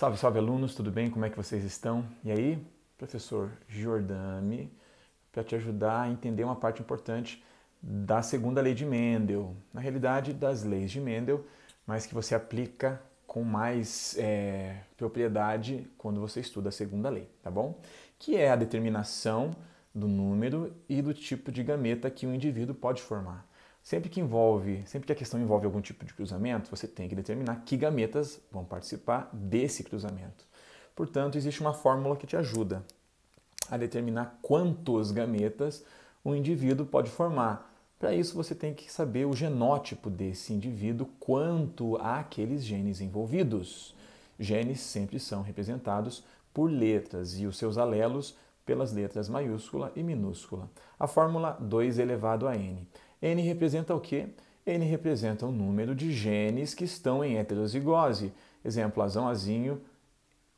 Salve, salve alunos, tudo bem? Como é que vocês estão? E aí, professor Giordani, para te ajudar a entender uma parte importante da segunda lei de Mendel, na realidade das leis de Mendel, mas que você aplica com mais propriedade quando você estuda a segunda lei, tá bom? Que é a determinação do número e do tipo de gameta que um indivíduo pode formar. Sempre que a questão envolve algum tipo de cruzamento, você tem que determinar que gametas vão participar desse cruzamento. Portanto, existe uma fórmula que te ajuda a determinar quantos gametas um indivíduo pode formar. Para isso, você tem que saber o genótipo desse indivíduo quanto àqueles genes envolvidos. Genes sempre são representados por letras e os seus alelos pelas letras maiúscula e minúscula. A fórmula 2 elevado a n. N representa o quê? N representa o número de genes que estão em heterozigose. Exemplo, azão, azinho,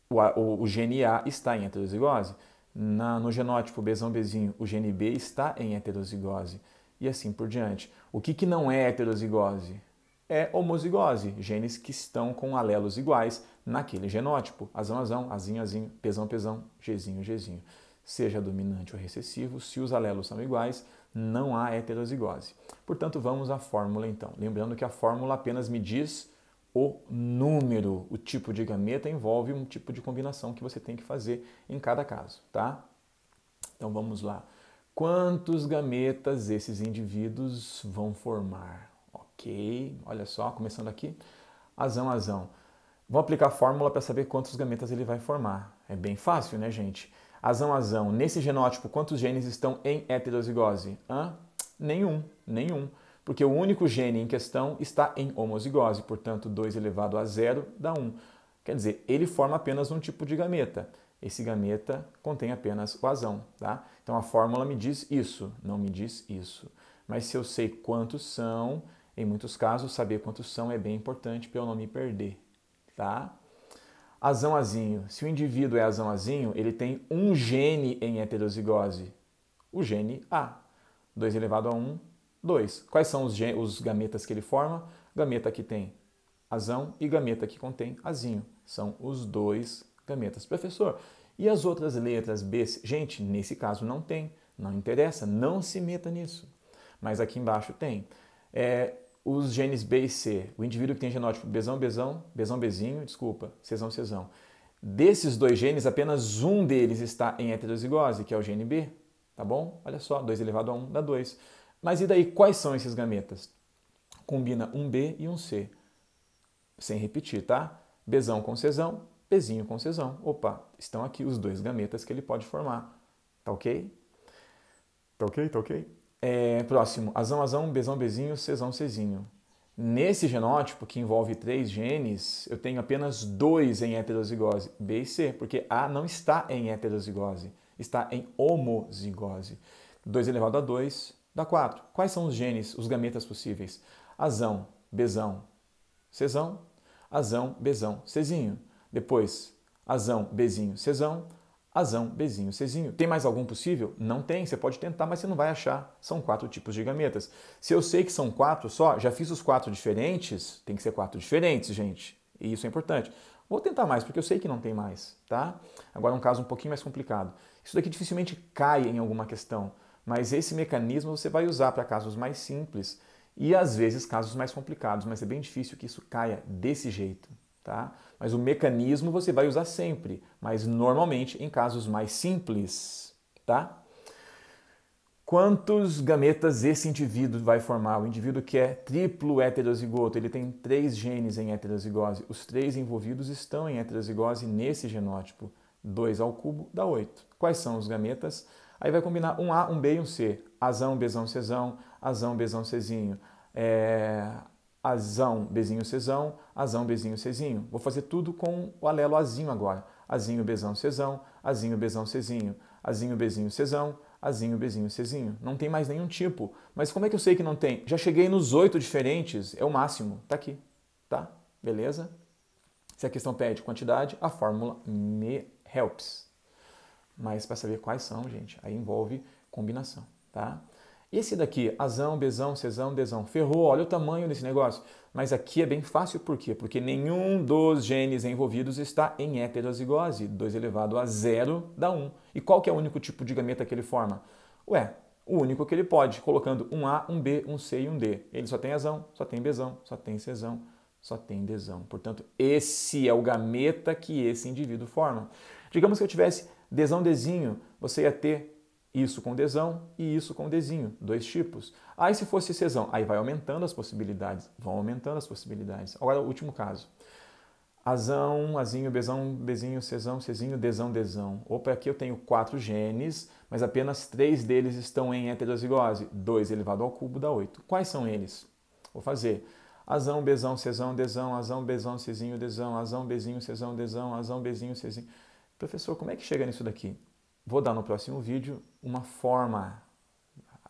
o gene A está em heterozigose. No genótipo Bzão, Bzinho, o gene B está em heterozigose. E assim por diante. O que não é heterozigose? É homozigose, genes que estão com alelos iguais naquele genótipo. Azão, azão, azinho, azinho, Pzão, Pzão, Gzinho, Gzinho. Seja dominante ou recessivo, se os alelos são iguais, não há heterozigose. Portanto, vamos à fórmula então. Lembrando que a fórmula apenas me diz o número. O tipo de gameta envolve um tipo de combinação que você tem que fazer em cada caso, tá? Então vamos lá. Quantos gametas esses indivíduos vão formar? Ok, olha só, começando aqui. Azão, azão. Vou aplicar a fórmula para saber quantos gametas ele vai formar. É bem fácil, né, gente? Azão, azão. Nesse genótipo, quantos genes estão em heterozigose? Nenhum. Porque o único gene em questão está em homozigose. Portanto, 2 elevado a 0 dá 1. Quer dizer, ele forma apenas um tipo de gameta. Esse gameta contém apenas o azão, tá? Então a fórmula me diz isso, não me diz isso. Mas se eu sei quantos são, em muitos casos, saber quantos são é bem importante para eu não me perder, tá? Azão, azinho. Se o indivíduo é azão, azinho, ele tem um gene em heterozigose. O gene A. 2 elevado a 1, 2. Quais são os gametas que ele forma? Gameta que tem azão e gameta que contém azinho. São os dois gametas. Professor, e as outras letras B? Gente, nesse caso não tem. Não interessa, não se meta nisso. Mas aqui embaixo tem. Os genes B e C, o indivíduo que tem genótipo Bzão, Bzão, Bzão, Bzinho, desculpa, Czão, Czão. Desses dois genes, apenas um deles está em heterozigose, que é o gene B, tá bom? Olha só, 2 elevado a 1 dá 2. Mas e daí, quais são esses gametas? Combina um B e um C. Sem repetir, tá? Bzão com Czão, Bzinho com Czão. Opa, estão aqui os dois gametas que ele pode formar. Tá ok? Tá ok? Tá ok? Próximo, azão, azão, Bzão, Bzinho, Czão, Czinho. Nesse genótipo, que envolve 3 genes, eu tenho apenas 2 em heterozigose, B e C, porque A não está em heterozigose, está em homozigose. 2 elevado a 2 dá 4. Quais são os genes, os gametas possíveis? Azão, Bzão, Czão, azão, Bzão, Czinho. Depois, azão, Bzinho, Czão, azão, Bzinho, Czinho. Tem mais algum possível? Não tem, você pode tentar, mas você não vai achar. São 4 tipos de gametas. Se eu sei que são 4 só, já fiz os 4 diferentes, tem que ser 4 diferentes, gente. E isso é importante. Vou tentar mais, porque eu sei que não tem mais, tá? Agora um caso um pouquinho mais complicado. Isso daqui dificilmente cai em alguma questão, mas esse mecanismo você vai usar para casos mais simples e às vezes casos mais complicados, mas é bem difícil que isso caia desse jeito. Tá? Mas o mecanismo você vai usar sempre, mas normalmente em casos mais simples. Tá? Quantos gametas esse indivíduo vai formar? O indivíduo que é triplo heterozigoto, ele tem 3 genes em heterozigose. Os 3 envolvidos estão em heterozigose nesse genótipo. 2 ao cubo dá 8. Quais são os gametas? Aí vai combinar um A, um B e um C. Azão, Bzão, Czão, azão, Bzão, Czinho. Azão, Bzinho, Czão, azão, Bzinho, Czinho. Vou fazer tudo com o alelo azinho agora. Azinho, Bzão, Czão, azinho, Bzão, Czinho, azinho, Bzinho, Czão, azinho, Bzinho, Czinho. Não tem mais nenhum tipo. Mas como é que eu sei que não tem? Já cheguei nos 8 diferentes, é o máximo. Tá aqui, tá? Beleza? Se a questão pede quantidade, a fórmula me helps. Mas para saber quais são, gente, aí envolve combinação, tá? Esse daqui, azão, bezão, cezão, dezão, ferrou, olha o tamanho desse negócio. Mas aqui é bem fácil, por quê? Porque nenhum dos genes envolvidos está em heterozigose, 2 elevado a 0 dá 1. E qual que é o único tipo de gameta que ele forma? Ué, o único que ele pode, colocando um A, um B, um C e um D. Ele só tem azão, só tem bezão, só tem cezão, só tem dezão. Portanto, esse é o gameta que esse indivíduo forma. Digamos que eu tivesse dezão, dezinho, você ia ter isso com dezão e isso com dezinho, 2 tipos. Aí se fosse cezão, aí vai aumentando as possibilidades, vão aumentando as possibilidades. Agora o último caso. Azão, azinho, bezão, bezinho, cezão, cezinho, dezão, dezão. Opa, aqui eu tenho 4 genes, mas apenas 3 deles estão em heterozigose. 2 elevado ao cubo dá 8. Quais são eles? Vou fazer azão, bezão, cezão, dezão, azão, bezão, cezinho, dezão, azão, bezinho, cezão, dezão, azão, bezinho, cezinho. Professor, como é que chega nisso daqui? Vou dar no próximo vídeo uma forma,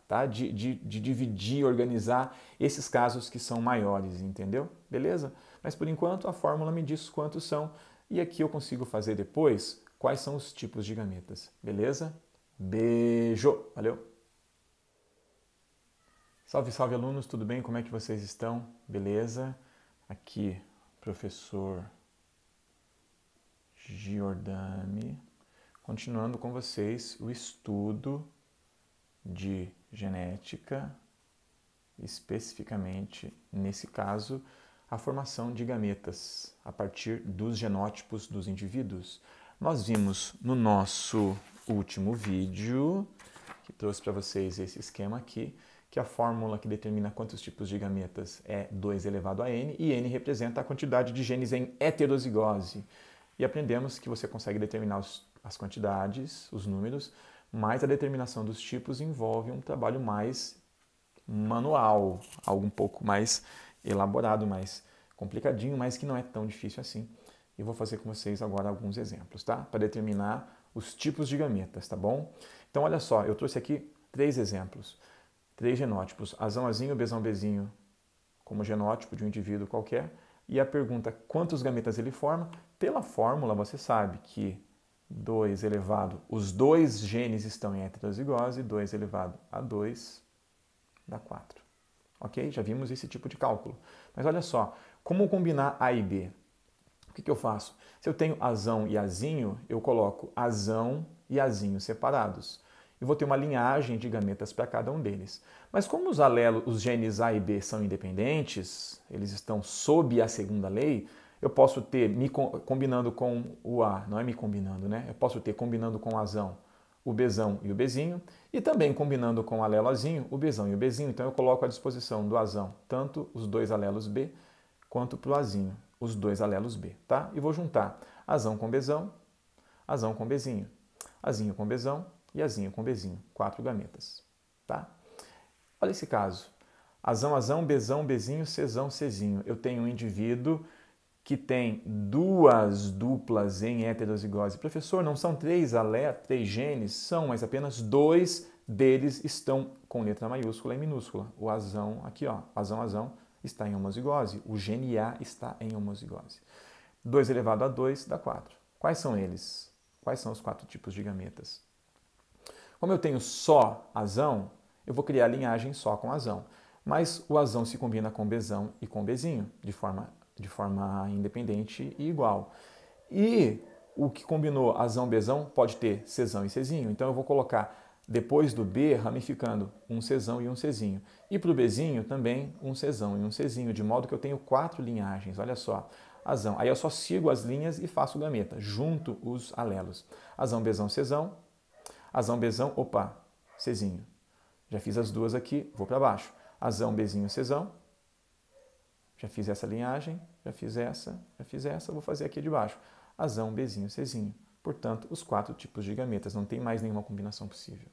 tá, de dividir, organizar esses casos que são maiores, entendeu? Beleza? Mas por enquanto a fórmula me diz quantos são e aqui eu consigo fazer depois quais são os tipos de gametas. Beleza? Beijo! Valeu! Salve, salve alunos, tudo bem? Como é que vocês estão? Beleza? Aqui, professor Giordani. Continuando com vocês o estudo de genética, especificamente, nesse caso, a formação de gametas a partir dos genótipos dos indivíduos. Nós vimos no nosso último vídeo, que trouxe para vocês esse esquema aqui, que a fórmula que determina quantos tipos de gametas é 2 elevado a n, e n representa a quantidade de genes em heterozigose. E aprendemos que você consegue determinar as quantidades, os números, mas a determinação dos tipos envolve um trabalho mais manual, algo um pouco mais elaborado, mais complicadinho, mas que não é tão difícil assim. E vou fazer com vocês agora alguns exemplos, tá? Para determinar os tipos de gametas, tá bom? Então, olha só, eu trouxe aqui 3 exemplos, 3 genótipos, azão, azinho, bezão, bezinho, como genótipo de um indivíduo qualquer, e a pergunta quantos gametas ele forma. Pela fórmula você sabe que 2 elevado, os 2 genes estão em heterozigose, 2 elevado a 2 dá 4. Ok? Já vimos esse tipo de cálculo. Mas olha só, como combinar A e B? O que eu faço? Se eu tenho azão e azinho, eu coloco azão e azinho separados. E vou ter uma linhagem de gametas para cada um deles. Mas como os alelos, os genes A e B são independentes, eles estão sob a segunda lei, eu posso ter combinando com o A, não é me combinando, né? Eu posso ter combinando com o azão o bezão e o bezinho, e também combinando com o alelo azinho, o bezão e o bezinho. Então eu coloco à disposição do azão tanto os 2 alelos B quanto para o azinho, os 2 alelos B, tá? E vou juntar azão com bezinho, azinho com bezão e azinho com bezinho, 4 gametas, tá? Olha esse caso, azão, azão, bezão, bezinho, cezão, cezinho. Eu tenho um indivíduo que tem 2 duplas em heterozigose. Professor, não são 3 genes? São, mas apenas 2 deles estão com letra maiúscula e minúscula. O azão, aqui ó, azão está em homozigose, o gene A está em homozigose. 2 elevado a 2 dá 4. Quais são eles? Quais são os 4 tipos de gametas? Como eu tenho só azão, eu vou criar linhagem só com azão. Mas o azão se combina com bezão e com bezinho, de forma independente e igual. E o que combinou azão, bezão pode ter cezão e cezinho. Então eu vou colocar depois do B ramificando um cezão e um cezinho. E para o bezinho também um cezão e um cezinho, de modo que eu tenho 4 linhagens. Olha só, azão. Aí eu só sigo as linhas e faço gameta, junto os alelos. Azão, bezão, cezão. Azão, bezão, opa, cezinho. Já fiz as duas aqui, vou para baixo. Azão, bezinho, cezão. Já fiz essa linhagem, já fiz essa, vou fazer aqui de baixo. Azão, bezinho, cezinho. Portanto, os 4 tipos de gametas, não tem mais nenhuma combinação possível.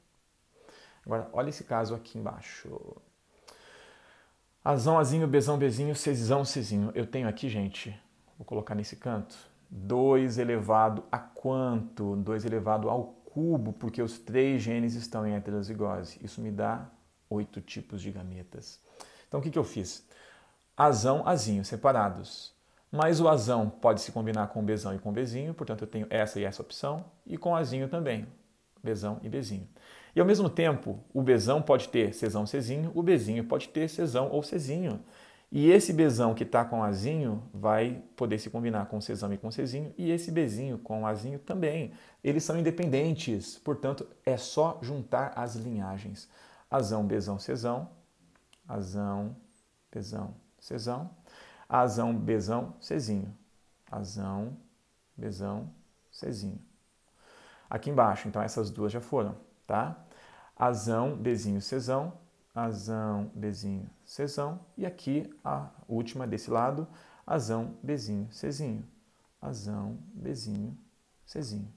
Agora, olha esse caso aqui embaixo. Azão, azinho, bezão, bezinho, cezão, cezinho. Eu tenho aqui, gente, vou colocar nesse canto, 2 elevado a quanto? 2 elevado ao cubo, porque os 3 genes estão em heterozigose. Isso me dá 8 tipos de gametas. Então, o que eu fiz? Azão, azinho, separados. Mas o azão pode se combinar com bezão e com bezinho, portanto eu tenho essa e essa opção, e com azinho também. Bzão e Bzinho. E ao mesmo tempo, o Bzão pode ter Czão, Czinho, o Bzinho pode ter Czão ou Czinho. E esse Bzão que está com Azinho vai poder se combinar com Czão e com Czinho, e esse Bzinho com Azinho também. Eles são independentes, portanto, é só juntar as linhagens. Azão, Bzão, Czão, Azão, Bzão, Czão, Azão, Bzão, Czinho, Azão, Bzão, Czinho. Aqui embaixo, então essas duas já foram, tá? Azão, Bzinho, Czão, Azão, Bzinho, Czão, e aqui a última desse lado, Azão, Bzinho, Czinho, Azão, Bzinho, Czinho.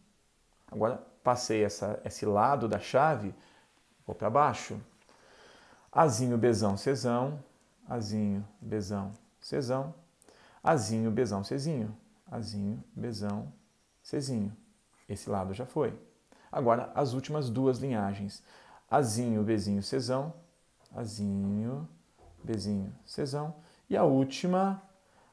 Agora passei esse lado da chave, vou para baixo. Azinho, Bzão, Czão, Azinho, Bzão, Czão, Azinho, Bzão, Czinho, Azinho, Bzão, Czinho. Esse lado já foi. Agora, as últimas duas linhagens. Azinho, Bzinho, Czão, Azinho, Bzinho, Czão. E a última,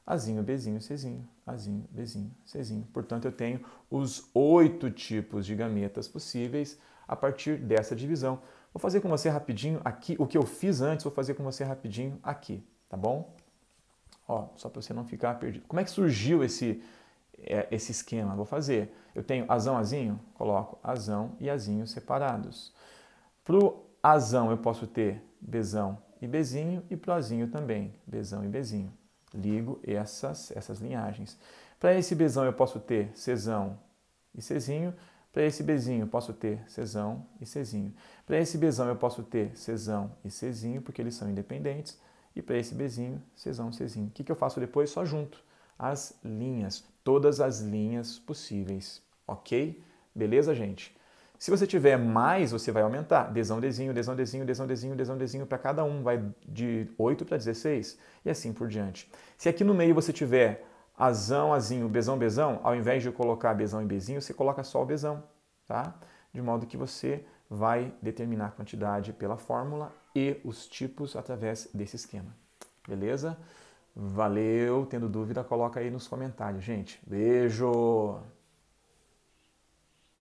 Azinho, Bzinho, Czinho, Azinho, Bzinho, Czinho. Portanto, eu tenho os 8 tipos de gametas possíveis a partir dessa divisão. Vou fazer com você rapidinho aqui. O que eu fiz antes, vou fazer com você rapidinho aqui, tá bom? Ó, só para você não ficar perdido. Como é que surgiu esse esquema? Vou fazer. Eu tenho azão, azinho, coloco azão e azinho separados. Para o azão eu posso ter Bzão e Bzinho, e para o azinho também, Bzão e Bzinho. Ligo essas linhagens. Para esse Bzão eu posso ter Czão e Czinho. Para esse Bzinho eu posso ter Czão e Czinho. Para esse Bzão eu posso ter Czão e Czinho, porque eles são independentes. E para esse Bzinho, Czão, Czinho. O que eu faço depois? Só junto as linhas, todas as linhas possíveis, ok? Beleza, gente? Se você tiver mais, você vai aumentar. Dzão, Dzinho, Dzão, Dzinho, Dzão, Dzinho, Dzão, Dzinho, para cada um, vai de 8 para 16 e assim por diante. Se aqui no meio você tiver azão, azinho, Bzão, Bzão, ao invés de colocar Bzão e Bzinho, você coloca só o Bzão, tá? De modo que você vai determinar a quantidade pela fórmula e os tipos através desse esquema. Beleza? Valeu, tendo dúvida, coloca aí nos comentários, gente. Beijo!